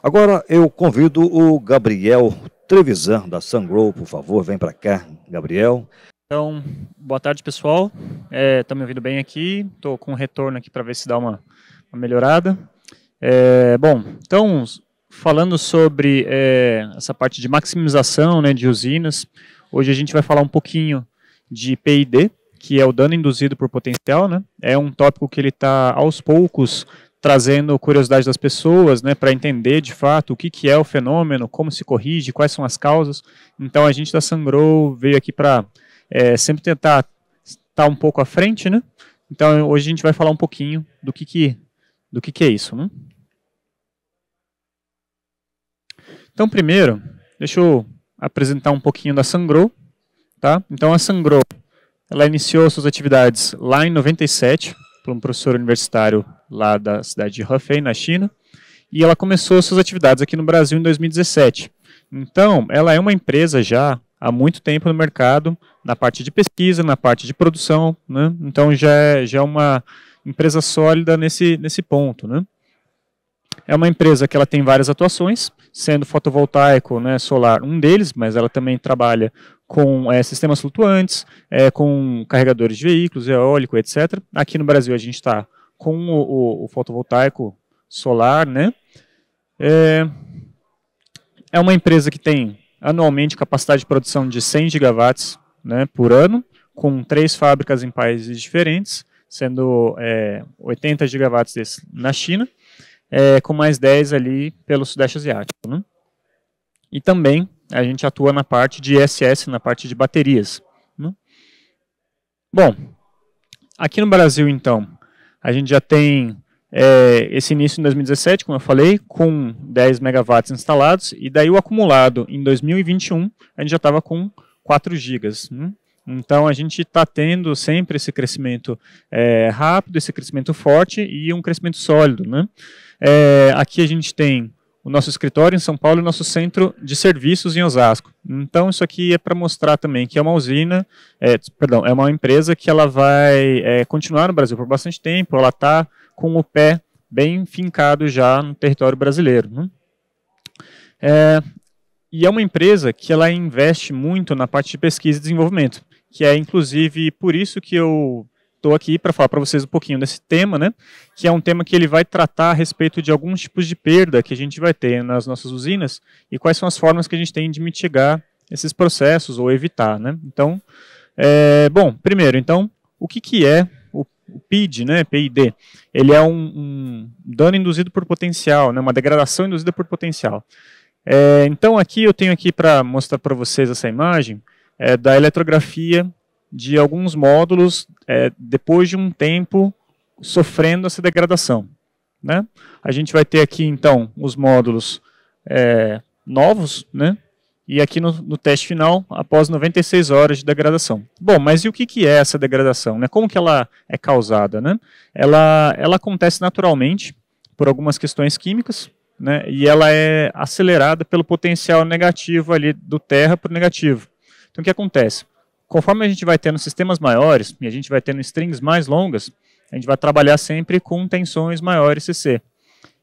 Agora eu convido o Gabriel Trevisan, da Sungrow, por favor, vem para cá, Gabriel. Então, boa tarde, pessoal. Estão me ouvindo bem aqui? Estou com um retorno aqui para ver se dá uma melhorada. Então, falando sobre essa parte de maximização, né, de usinas, hoje a gente vai falar um pouquinho de PID, que é o dano induzido por potencial, né? É um tópico que ele está, aos poucos, trazendo curiosidade das pessoas, né, para entender de fato o que é o fenômeno, como se corrige, quais são as causas. Então, a gente da Sungrow veio aqui para sempre tentar estar um pouco à frente, né? Então, hoje a gente vai falar um pouquinho do que é isso, né? Então, primeiro, deixa eu apresentar um pouquinho da Sungrow, tá? Então, a Sungrow, ela iniciou suas atividades lá em 97, por um professor universitário lá da cidade de Hefei, na China, e ela começou suas atividades aqui no Brasil em 2017. Então, ela é uma empresa já há muito tempo no mercado, na parte de pesquisa, na parte de produção, né? Então já é uma empresa sólida nesse ponto, né? É uma empresa que ela tem várias atuações, sendo fotovoltaico, né, solar um deles, mas ela também trabalha com sistemas flutuantes, com carregadores de veículos, eólico, etc. Aqui no Brasil a gente está com o fotovoltaico solar, né? É uma empresa que tem anualmente capacidade de produção de 100 gigawatts, né, por ano, com 3 fábricas em países diferentes, sendo 80 gigawatts na China, com mais 10 ali pelo Sudeste Asiático, né? E também a gente atua na parte de ESS, na parte de baterias, né? Bom, aqui no Brasil, então, a gente já tem esse início em 2017, como eu falei, com 10 megawatts instalados, e daí o acumulado em 2021, a gente já estava com 4 gigas, né? Então a gente está tendo sempre esse crescimento rápido, esse crescimento forte e um crescimento sólido, né? Aqui a gente tem o nosso escritório em São Paulo e o nosso centro de serviços em Osasco. Então isso aqui é para mostrar também que é uma usina, é uma empresa que ela vai continuar no Brasil por bastante tempo, ela está com o pé bem fincado já no território brasileiro, né? E é uma empresa que ela investe muito na parte de pesquisa e desenvolvimento, que é inclusive por isso que eu estou aqui para falar para vocês um pouquinho desse tema, né? Que é um tema que ele vai tratar a respeito de alguns tipos de perda que a gente vai ter nas nossas usinas e quais são as formas que a gente tem de mitigar esses processos ou evitar, né? Então, bom, primeiro, então, o que é o PID, né? PID? Ele é um dano induzido por potencial, né? Uma degradação induzida por potencial. Então, aqui eu tenho aqui para mostrar para vocês essa imagem da eletrografia de alguns módulos depois de um tempo sofrendo essa degradação, né? A gente vai ter aqui, então, os módulos novos, né? E aqui no teste final, após 96 horas de degradação. Bom, mas e o que é essa degradação, né? Como que ela é causada, né? Ela acontece naturalmente por algumas questões químicas, né? E ela é acelerada pelo potencial negativo ali do terra para o negativo. Então o que acontece? Conforme a gente vai tendo sistemas maiores, e a gente vai tendo strings mais longas, a gente vai trabalhar sempre com tensões maiores CC.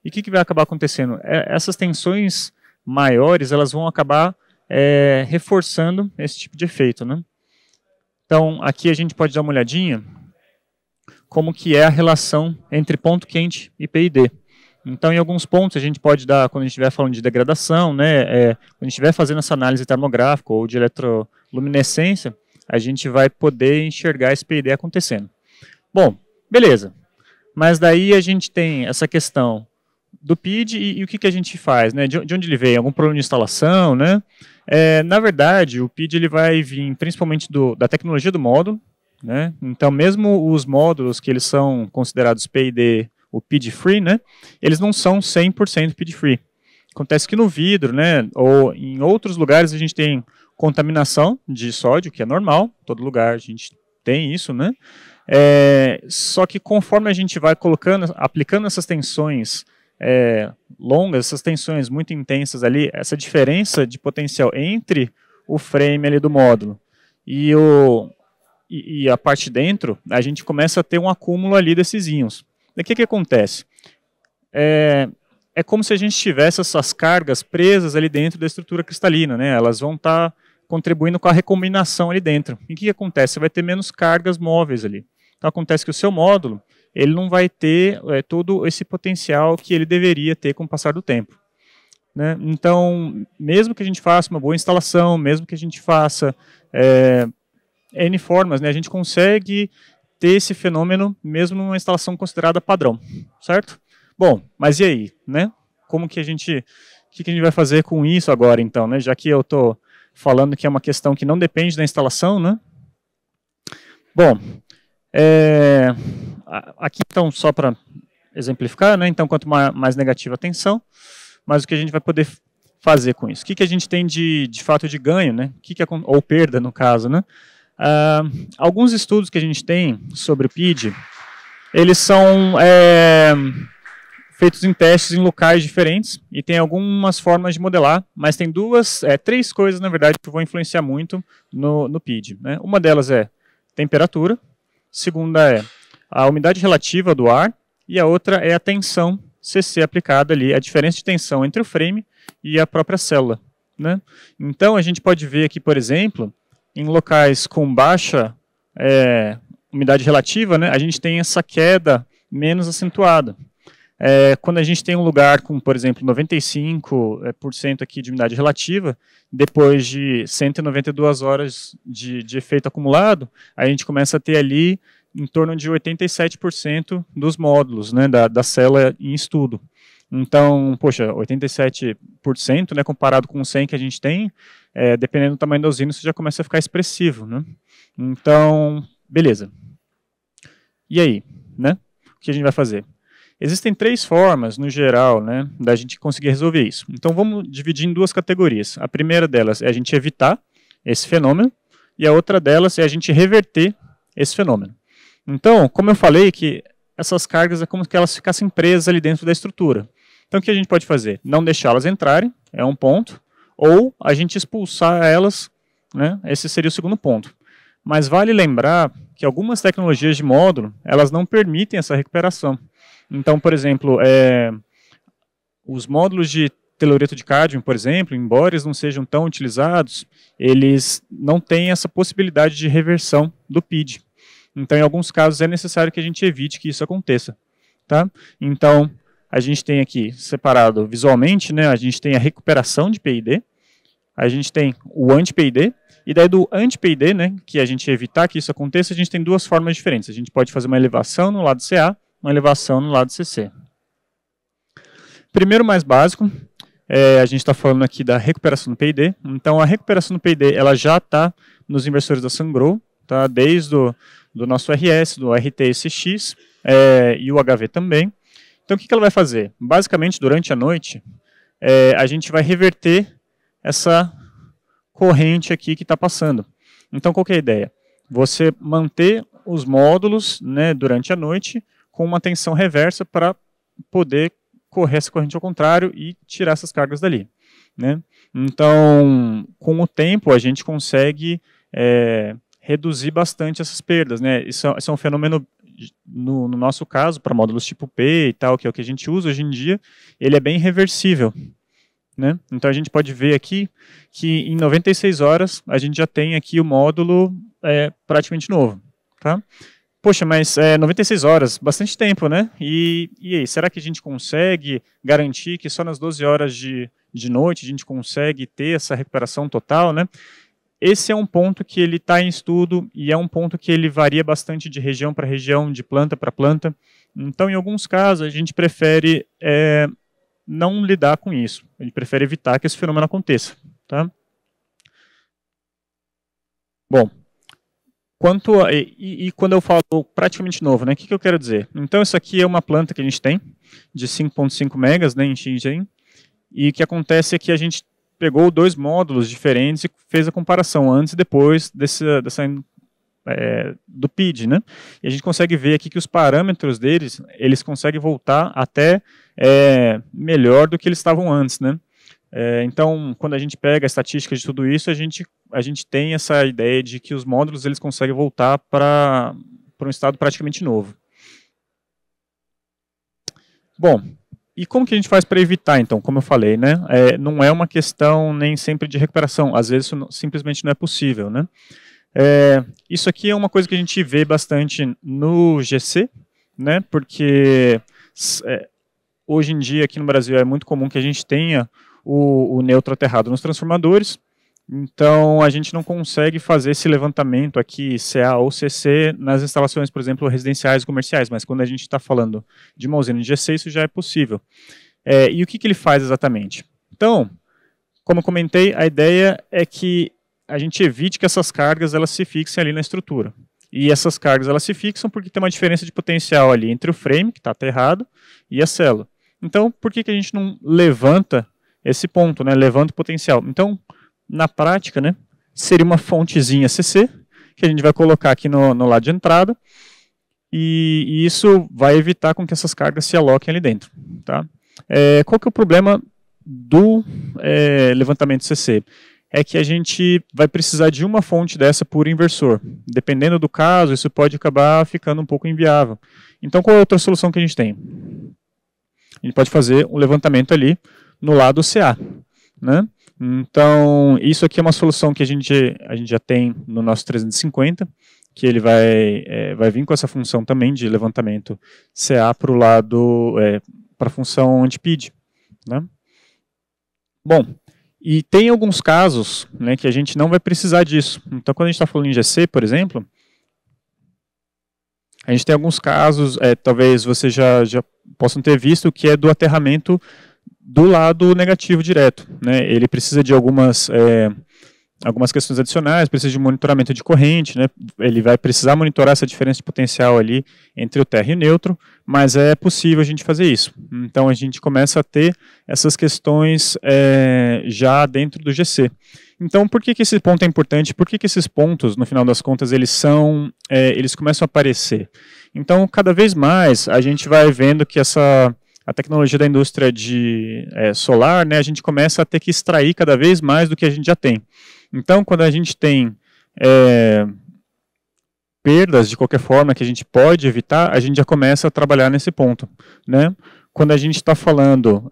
E o que vai acabar acontecendo? Essas tensões maiores, elas vão acabar reforçando esse tipo de efeito, né? Então, aqui a gente pode dar uma olhadinha como que é a relação entre ponto quente e PID. Então, em alguns pontos, a gente pode dar, quando a gente estiver falando de degradação, né, quando a gente estiver fazendo essa análise termográfica ou de eletroluminescência, a gente vai poder enxergar esse PID acontecendo. Bom, beleza. Mas daí a gente tem essa questão do PID e o que a gente faz, né? De onde ele veio? Algum problema de instalação, né? Na verdade, o PID ele vai vir principalmente da tecnologia do módulo, né? Então, mesmo os módulos que eles são considerados PID, o PID-free, né? Eles não são 100% PID-free. Acontece que no vidro, né? Ou em outros lugares a gente tem contaminação de sódio, que é normal, todo lugar a gente tem isso, né? Só que conforme a gente vai aplicando essas tensões longas, essas tensões muito intensas ali, essa diferença de potencial entre o frame ali do módulo e a parte de dentro, a gente começa a ter um acúmulo ali desses íons. Daí o que acontece? é como se a gente tivesse essas cargas presas ali dentro da estrutura cristalina, né? Elas vão estar contribuindo com a recombinação ali dentro. E o que acontece? Você vai ter menos cargas móveis ali. Então acontece que o seu módulo ele não vai ter todo esse potencial que ele deveria ter com o passar do tempo. Né? Então, mesmo que a gente faça uma boa instalação, mesmo que a gente faça N formas, né, a gente consegue ter esse fenômeno mesmo numa instalação considerada padrão, certo? Bom, mas e aí? Né? Como que a gente vai fazer com isso agora, então? Né? Já que eu estou falando que é uma questão que não depende da instalação, né? Bom, aqui então, só para exemplificar, né? Então, quanto mais negativa a tensão, mais o que a gente vai poder fazer com isso. O que a gente tem de fato de ganho, né? Ou perda, no caso, né? Alguns estudos que a gente tem sobre o PID, eles são feitos em testes em locais diferentes e tem algumas formas de modelar, mas tem três coisas, na verdade, que vão influenciar muito no PID. Né? Uma delas é temperatura, segunda é a umidade relativa do ar e a outra é a tensão CC aplicada ali, a diferença de tensão entre o frame e a própria célula. Né? Então, a gente pode ver aqui, por exemplo, em locais com baixa umidade relativa, né, a gente tem essa queda menos acentuada. Quando a gente tem um lugar com, por exemplo, 95% aqui de umidade relativa, depois de 192 horas de efeito acumulado, a gente começa a ter ali em torno de 87% dos módulos, né, da célula em estudo. Então, poxa, 87%, né, comparado com o 100 que a gente tem, dependendo do tamanho da usina, isso já começa a ficar expressivo. Né? Então, beleza. E aí? Né? O que a gente vai fazer? Existem três formas, no geral, né, da gente conseguir resolver isso. Então, vamos dividir em duas categorias. A primeira delas é a gente evitar esse fenômeno, e a outra delas é a gente reverter esse fenômeno. Então, como eu falei, que essas cargas é como se elas ficassem presas ali dentro da estrutura. Então, o que a gente pode fazer? Não deixá-las entrarem, é um ponto, ou a gente expulsar elas, né, esse seria o segundo ponto. Mas vale lembrar que algumas tecnologias de módulo, elas não permitem essa recuperação. Então, por exemplo, os módulos de telureto de cádmio, por exemplo, embora eles não sejam tão utilizados, eles não têm essa possibilidade de reversão do PID. Então, em alguns casos, é necessário que a gente evite que isso aconteça. Tá? Então, a gente tem aqui, separado visualmente, né, a gente tem a recuperação de PID, a gente tem o anti-PID, e daí do anti-PID, né, que a gente evitar que isso aconteça, a gente tem duas formas diferentes. A gente pode fazer uma elevação no lado CA, uma elevação no lado CC. Primeiro, mais básico, a gente está falando aqui da recuperação do PID. Então, a recuperação do PID ela já está nos inversores da Sungrow, tá? Desde do nosso RS, do RTSX e o HV também. Então, o que ela vai fazer? Basicamente, durante a noite, a gente vai reverter essa corrente aqui que está passando. Então, qual que é a ideia? Você manter os módulos, né, durante a noite com uma tensão reversa para poder correr essa corrente ao contrário e tirar essas cargas dali. Né? Então, com o tempo, a gente consegue reduzir bastante essas perdas. Né? Isso é um fenômeno, no nosso caso, para módulos tipo P e tal, que é o que a gente usa hoje em dia, ele é bem reversível. Né? Então, a gente pode ver aqui que em 96 horas a gente já tem aqui o módulo praticamente novo. Tá? Poxa, mas 96 horas, bastante tempo, né? E aí, será que a gente consegue garantir que só nas 12 horas de noite a gente consegue ter essa recuperação total, né? Esse é um ponto que ele está em estudo e é um ponto que ele varia bastante de região para região, de planta para planta. Então, em alguns casos, a gente prefere não lidar com isso. A gente prefere evitar que esse fenômeno aconteça. Tá? Bom, quando eu falo praticamente novo, né, o que eu quero dizer? Então, isso aqui é uma planta que a gente tem, de 5.5 megas, né, em Xinjiang, e o que acontece é que a gente pegou dois módulos diferentes e fez a comparação antes e depois do PID, né? E a gente consegue ver aqui que os parâmetros deles, eles conseguem voltar até melhor do que eles estavam antes, né? Então, quando a gente pega a estatística de tudo isso, a gente tem essa ideia de que os módulos eles conseguem voltar para um estado praticamente novo. Bom, E como que a gente faz para evitar, então, como eu falei, né? Não é uma questão nem sempre de recuperação, às vezes isso simplesmente não é possível, né? Isso aqui é uma coisa que a gente vê bastante no GC, né? Porque hoje em dia aqui no Brasil é muito comum que a gente tenha o neutro aterrado nos transformadores, então a gente não consegue fazer esse levantamento aqui, CA ou CC, nas instalações, por exemplo, residenciais e comerciais, mas quando a gente está falando de uma usina de GC, isso já é possível. E o que ele faz exatamente? Então, como eu comentei, a ideia é que a gente evite que essas cargas elas se fixem ali na estrutura. E essas cargas elas se fixam porque tem uma diferença de potencial ali entre o frame, que está aterrado, e a célula. Então, por que a gente não levanta esse ponto, né? Levanta o potencial. Então, na prática, né, seria uma fontezinha CC, que a gente vai colocar aqui no lado de entrada, e isso vai evitar com que essas cargas se aloquem ali dentro. Tá? Qual que é o problema do levantamento CC? É que a gente vai precisar de uma fonte dessa por inversor. Dependendo do caso, isso pode acabar ficando um pouco inviável. Então, qual é a outra solução que a gente tem? A gente pode fazer um levantamento ali no lado CA, né? Então, isso aqui é uma solução que a gente já tem no nosso 350, que ele vai vir com essa função também de levantamento CA para o lado, para a função anti-PID, né? Bom, e tem alguns casos, né, que a gente não vai precisar disso. Então, quando a gente está falando em GC, por exemplo, a gente tem alguns casos, talvez vocês já possam ter visto, que é do aterramento do lado negativo direto, né? Ele precisa de algumas questões adicionais, precisa de monitoramento de corrente, né? Ele vai precisar monitorar essa diferença de potencial ali entre o terra e o neutro, mas é possível a gente fazer isso. Então a gente começa a ter essas questões já dentro do GC. Então por que esse ponto é importante? Por que esses pontos, no final das contas, eles começam a aparecer? Então cada vez mais a gente vai vendo que a tecnologia da indústria de solar, né, a gente começa a ter que extrair cada vez mais do que a gente já tem. Então, quando a gente tem perdas de qualquer forma que a gente pode evitar, a gente já começa a trabalhar nesse ponto, né? Quando a gente está falando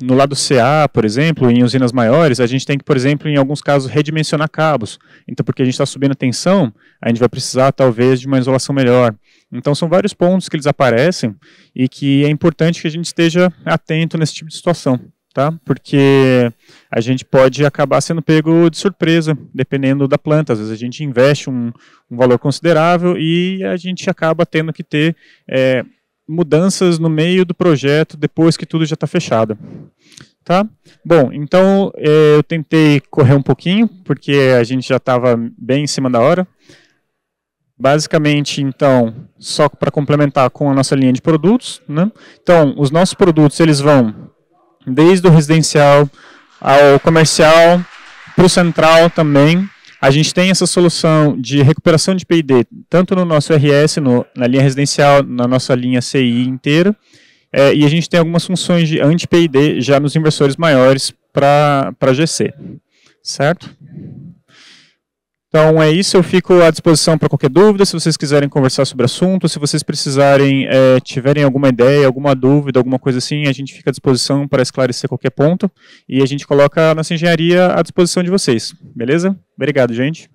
no lado CA, por exemplo, em usinas maiores, a gente tem que, por exemplo, em alguns casos, redimensionar cabos. Então, porque a gente está subindo a tensão, a gente vai precisar, talvez, de uma isolação melhor. Então, são vários pontos que eles aparecem e que é importante que a gente esteja atento nesse tipo de situação, tá? Porque a gente pode acabar sendo pego de surpresa, dependendo da planta. Às vezes a gente investe um valor considerável e a gente acaba tendo que ter mudanças no meio do projeto depois que tudo já está fechado. Tá? Bom, então eu tentei correr um pouquinho, porque a gente já estava bem em cima da hora. Basicamente, então, só para complementar com a nossa linha de produtos, né? Então, os nossos produtos, eles vão desde o residencial ao comercial, para o central também. A gente tem essa solução de recuperação de PID, tanto no nosso RS, na linha residencial, na nossa linha CI inteira, e a gente tem algumas funções de anti-PID já nos inversores maiores para GC, certo? Então é isso, eu fico à disposição para qualquer dúvida, se vocês quiserem conversar sobre o assunto, se vocês precisarem, tiverem alguma ideia, alguma dúvida, alguma coisa assim, a gente fica à disposição para esclarecer qualquer ponto e a gente coloca a nossa engenharia à disposição de vocês, beleza? Obrigado, gente.